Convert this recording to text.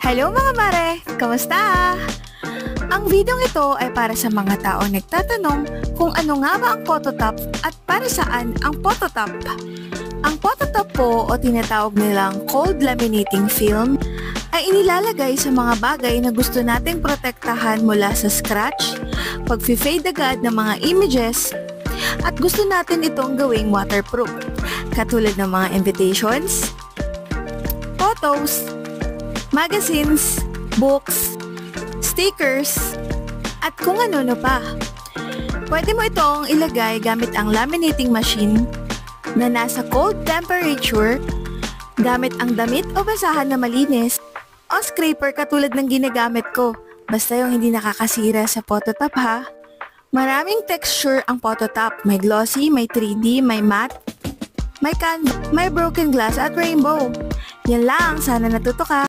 Hello mga mare! Kamusta? Ang video ito ay para sa mga taong nagtatanong kung ano nga ba ang Phototop at para saan ang Phototop. Ang Phototop po o tinatawag nilang cold laminating film ay inilalagay sa mga bagay na gusto nating protektahan mula sa scratch, pag-fade agad ng mga images, at gusto natin itong gawing waterproof, katulad ng mga invitations, photos, magazines, books, stickers, at kung ano-ano pa. Pwede mo itong ilagay gamit ang laminating machine na nasa cold temperature, gamit ang damit o basahan na malinis, o scraper katulad ng ginagamit ko, basta yung hindi nakakasira sa Phototop ha. Maraming texture ang Phototop, may glossy, may 3D, may matte, may canvas, may broken glass at rainbow. Yan lang, sana natuto ka.